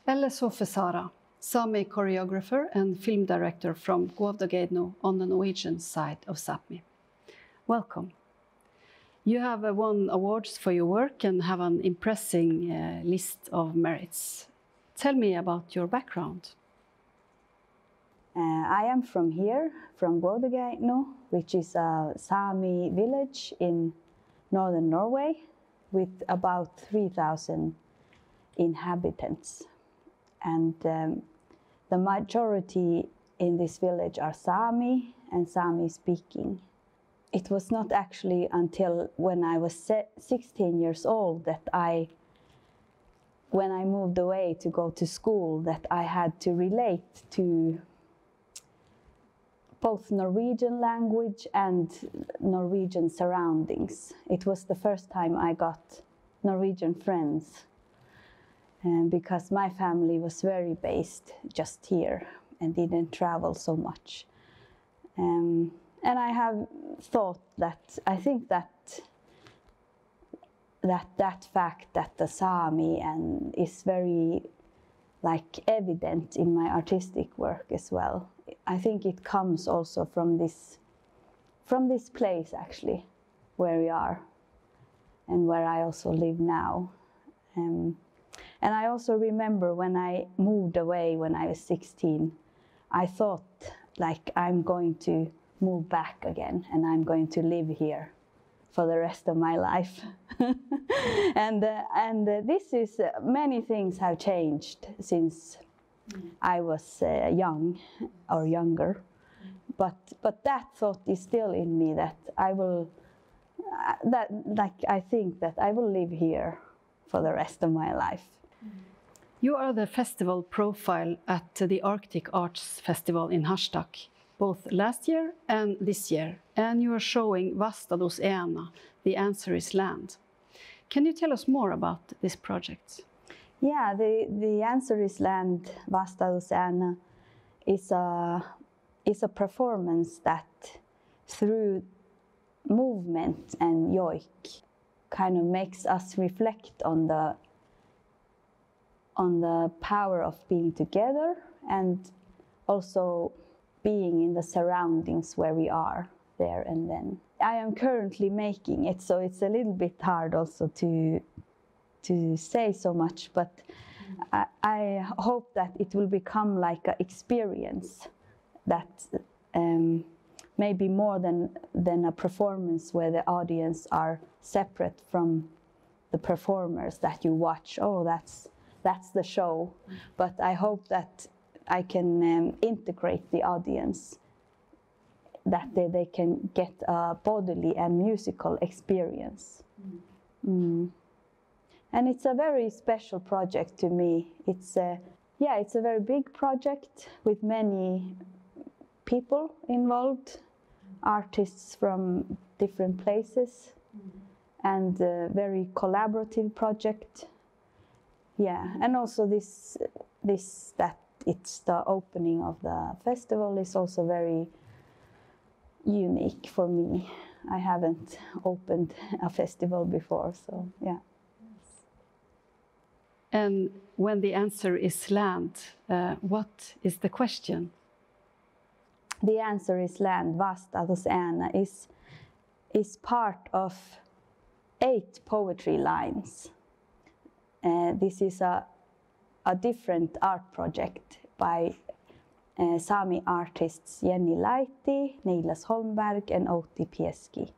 Elle Sofe Sara, Sámi choreographer and film director from Goethe-Institut on the Norwegian side of Sámi. Welcome. You have won awards for your work and have an impressive list of merits. Tell me about your background. I am from here, from Goethe-Institut, which is a Sámi village in northern Norway with about 3,000 inhabitants. And the majority in this village are Sámi and Sámi speaking. It was not actually until when I was 16 years old that when I moved away to go to school, that I had to relate to both Norwegian language and Norwegian surroundings. It was the first time I got Norwegian friends, because my family was very based just here and didn't travel so much. And I have thought that, I think that fact that the Sámi is very evident in my artistic work as well. I think it comes also from this place actually, where we are and where I also live now. And I also remember when I moved away when I was 16, I thought I'm going to move back again and I'm going to live here for the rest of my life. and this is, many things have changed since I was young or younger. But that thought is still in me, that I will, I think that I will live here for the rest of my life. You are the festival profile at the Arctic Arts Festival in Harstad, both last year and this year, and you are showing Vastados Ena, The Answer is Land. Can you tell us more about this project? Yeah, the Answer is Land, Vastados Ena, is a performance that, through movement and yoik, kind of makes us reflect on the power of being together and also being in the surroundings where we are there and then. I am currently making it, so it's a little bit hard also to say so much, but I hope that it will become like an experience that maybe more than a performance where the audience are separate from the performers that you watch. Oh, that's the show. But I hope that I can integrate the audience, that they can get a bodily and musical experience. And it's a very special project to me. It's a very big project with many people involved, artists from different places, and a very collaborative project. Yeah, and also this that it's the opening of the festival is also very unique for me. I haven't opened a festival before, so yeah. And when the answer is land, what is the question? The Answer is Land, Vastados Ena, is part of 8 poetry lines. This is a different art project by Sámi artists Jenny Laiti, Niilas Holmberg and Outi Pieski.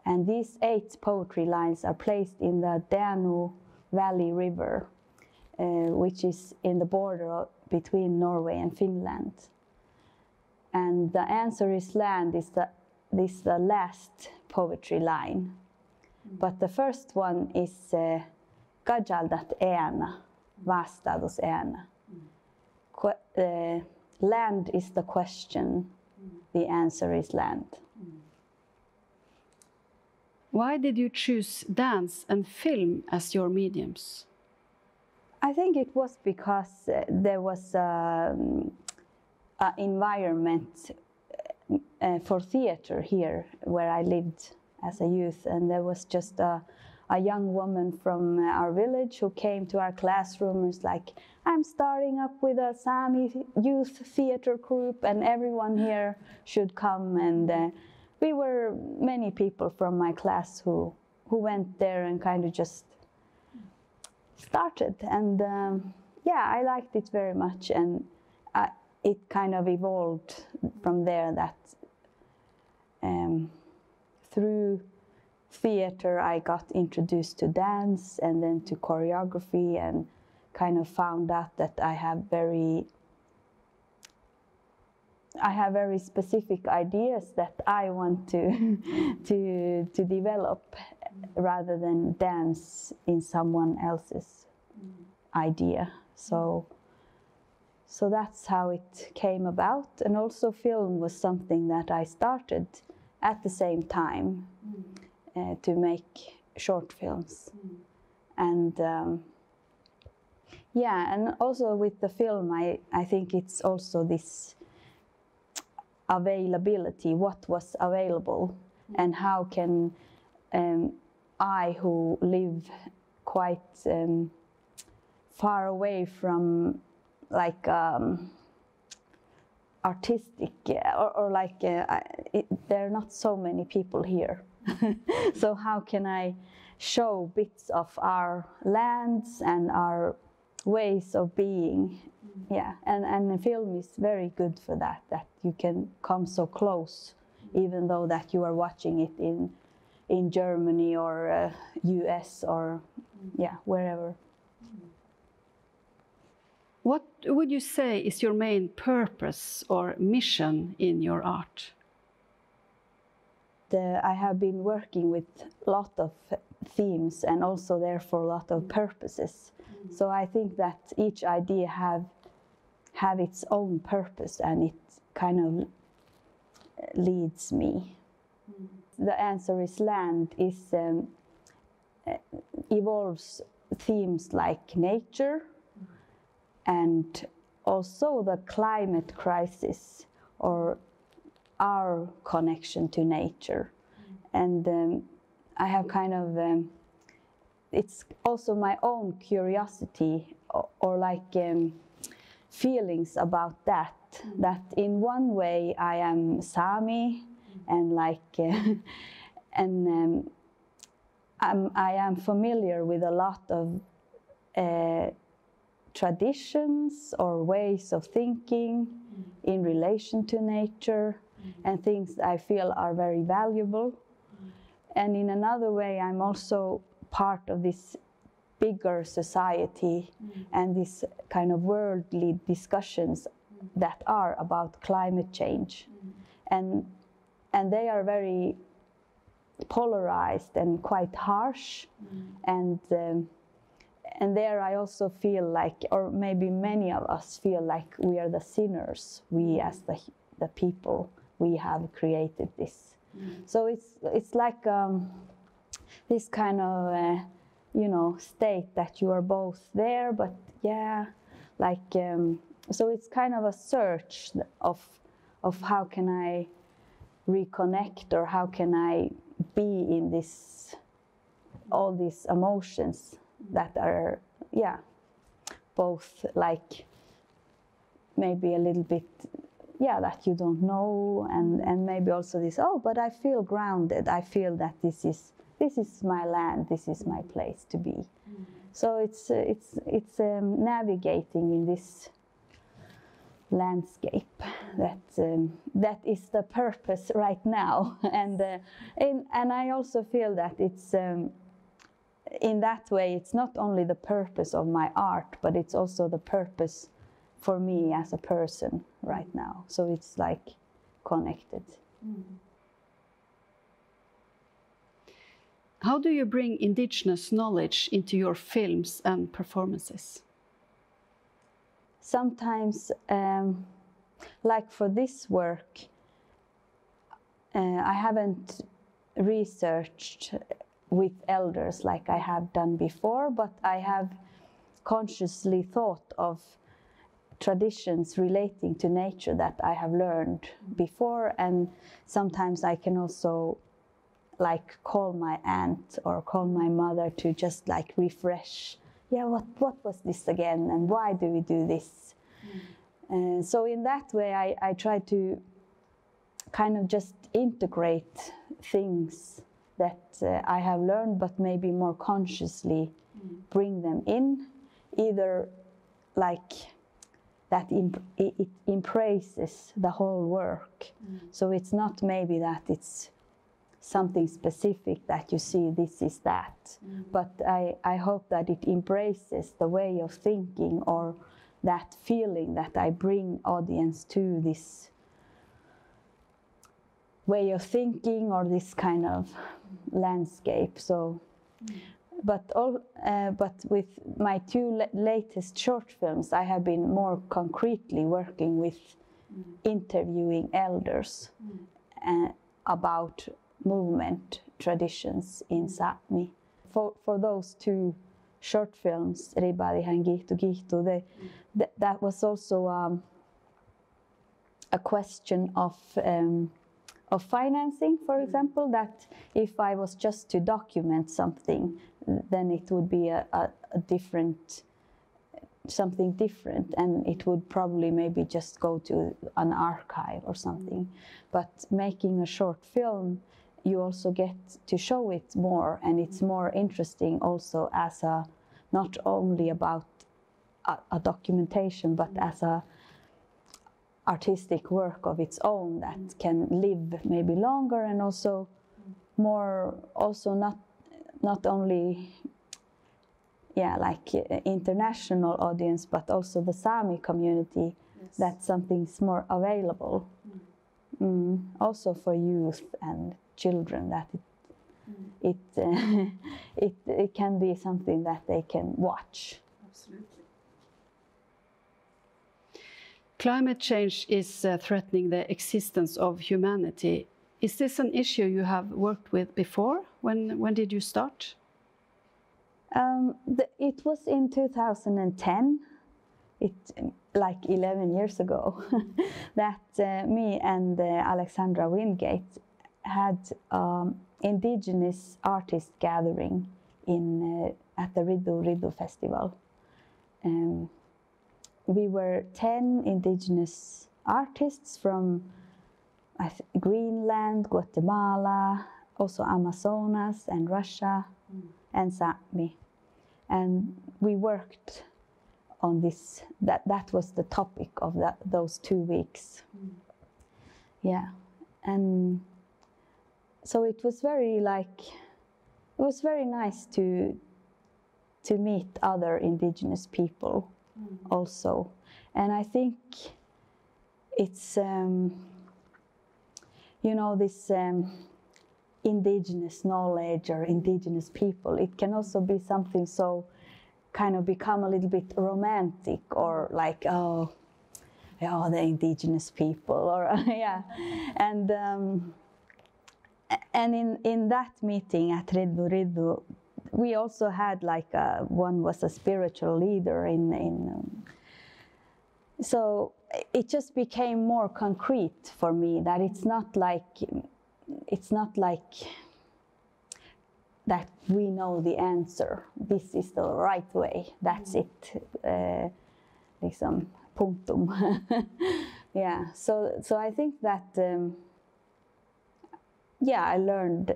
And these 8 poetry lines are placed in the Danu Valley River, which is in the border between Norway and Finland. And the Answer is Land is the last poetry line. But the first one is Gajaldat Ena, Vastados Ena. Land is the question, the answer is land. Why did you choose dance and film as your mediums? I think it was because there was an environment for theater here where I lived as a youth, and there was just a a young woman from our village who came to our classroom and was like, I'm starting up with a Sámi youth theater group and everyone here should come. And we were many people from my class who went there and kind of just started. And yeah, I liked it very much. And it kind of evolved from there that through theater I got introduced to dance and then to choreography, and kind of found out that I have very specific ideas that I want to to develop rather than dance in someone else's idea. So that's how it came about. And also film was something that I started at the same time to make short films. And yeah, and also with the film, I think it's also this availability, what was available, and how can I, who live quite far away from like artistic or like there are not so many people here. So how can I show bits of our lands and our ways of being? Yeah, and the film is very good for that you can come so close, even though that you are watching it in Germany or US or yeah, wherever. What would you say is your main purpose or mission in your art? I have been working with a lot of themes and also therefore a lot of purposes. So I think that each idea have its own purpose, and it kind of leads me. The answer is land evolves themes like nature and also the climate crisis or our connection to nature. And I have kind of, it's also my own curiosity or like feelings about that in one way I am Sámi and like, and I am familiar with a lot of traditions or ways of thinking in relation to nature and things I feel are very valuable. And in another way, I'm also part of this bigger society and this kind of worldly discussions that are about climate change. And they are very polarized and quite harsh. And there I also feel like, or maybe many of us feel like we are the sinners, we as the people, we have created this. So it's like this kind of, you know, state that you are both there, but yeah, like, so it's kind of a search of how can I reconnect, or how can I be in this, all these emotions that are, yeah, both like maybe a little bit, yeah, that you don't know, and maybe also this, oh, but I feel grounded. I feel that this is my land. This is my place to be. So it's navigating in this landscape that is the purpose right now, and I also feel that it's. In that way, it's not only the purpose of my art, but it's also the purpose for me as a person right now. So it's like connected. How do you bring indigenous knowledge into your films and performances? Sometimes, like for this work, I haven't researched with elders like I have done before, but I have consciously thought of traditions relating to nature that I have learned before, and sometimes I can also like call my aunt or call my mother to just like refresh. Yeah, what was this again, and why do we do this? So in that way, I try to kind of just integrate things that I have learned, but maybe more consciously bring them in, either like that it embraces the whole work. So it's not maybe that it's something specific that you see, this is that, but I hope that it embraces the way of thinking or that feeling that I bring audience to this way of thinking or this kind of landscape. So, but with my two latest short films, I have been more concretely working with interviewing elders about movement traditions in Sámi. For those two short films, Ribarihan Gitu Gitu, that was also a question of financing, for example, that if I was just to document something, then it would be a different, something different, and it would probably maybe just go to an archive or something. But making a short film, you also get to show it more, and it's more interesting also as a, not only about a documentation, but as a artistic work of its own that can live maybe longer, and also more, also not only like international audience, but also the Sámi community. Yes. That something's more available also for youth and children, that it can be something that they can watch. Absolutely. Climate change is threatening the existence of humanity. Is this an issue you have worked with before? When did you start? It was in 2010, like 11 years ago, that me and Alexandra Wingate had Indigenous artist gathering at the Ridu Festival. We were 10 indigenous artists from Greenland, Guatemala, also Amazonas and Russia and Sámi. And we worked on this, that was the topic of those 2 weeks. Yeah, and so it was very nice to meet other indigenous people also. And I think it's, this indigenous knowledge or indigenous people, it can also be something so kind of become a little bit romantic, or like, the indigenous people, or yeah. And in that meeting at Ridu, we also had like one was a spiritual leader so it just became more concrete for me, that it's not like that we know the answer, this is the right way, that's it, liksom punktum. Yeah, so I think that I learned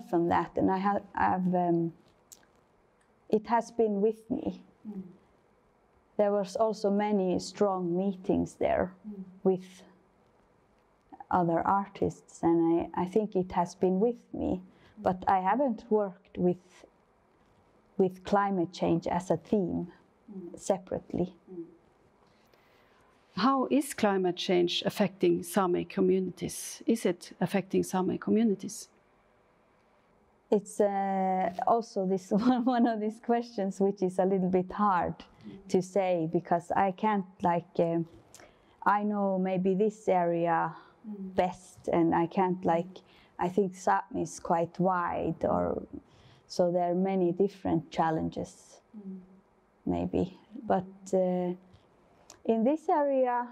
from that, and it has been with me. There was also many strong meetings there with other artists, and I think it has been with me, but I haven't worked with climate change as a theme separately. How is climate change affecting Sámi communities? Is it affecting Sámi communities? It's also this one of these questions which is a little bit hard to say, because I can't I know maybe this area best, and I can't I think Sámi is quite wide, so there are many different challenges maybe, but in this area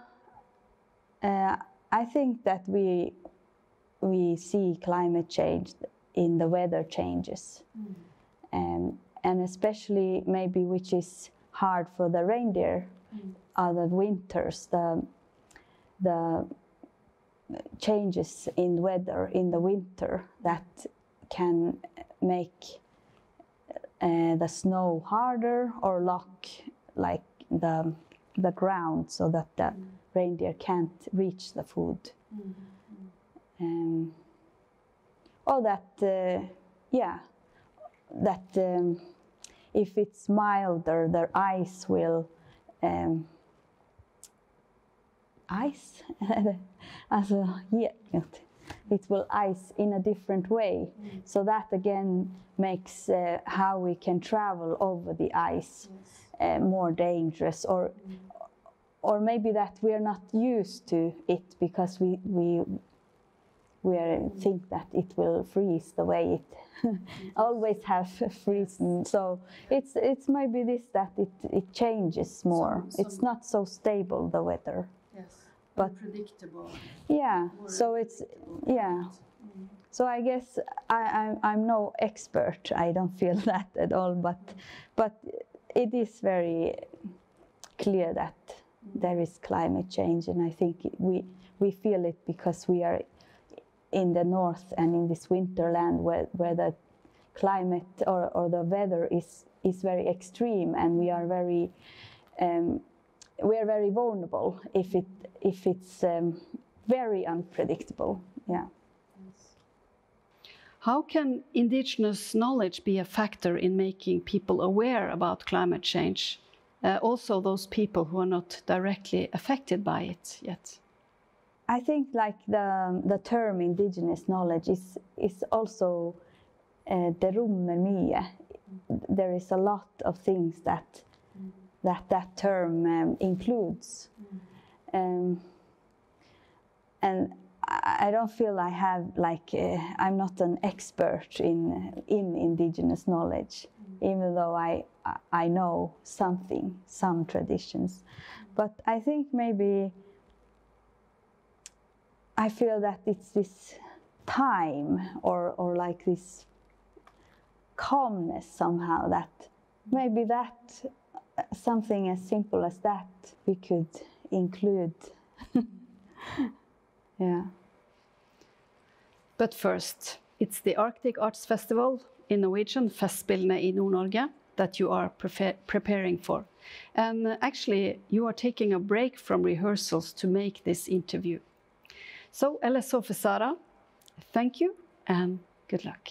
I think that we see climate change in the weather changes, and especially maybe which is hard for the reindeer are the winters, the changes in weather in the winter that can make the snow harder or lock like the ground so that the reindeer can't reach the food. Or that, if it's milder, the ice will it will ice in a different way. So that again makes how we can travel over the ice more dangerous, or maybe that we are not used to it because we think that it will freeze the way it always have frozen. So it's maybe this that it changes more. It's not so stable, the weather. Yes, but unpredictable. Yeah, so it's So I guess I'm no expert. I don't feel that at all. But it is very clear that there is climate change, and I think we feel it because we are in the north and in this winterland where the climate or the weather is very extreme, and we are very vulnerable if it's very unpredictable. Yeah. How can indigenous knowledge be a factor in making people aware about climate change? Also those people who are not directly affected by it yet? I think like the term indigenous knowledge is also det rommer mye. There is a lot of things that term includes. And I don't feel I have I'm not an expert in indigenous knowledge, even though I know some traditions. But I think maybe I feel that it's this time or like this calmness somehow, that maybe that something as simple as that we could include. Yeah. But first, it's the Arctic Arts Festival in Norwegian, Festspillene i Nord-Norge, that you are preparing for. And actually, you are taking a break from rehearsals to make this interview. So, Elle Sofe Sara, thank you and good luck.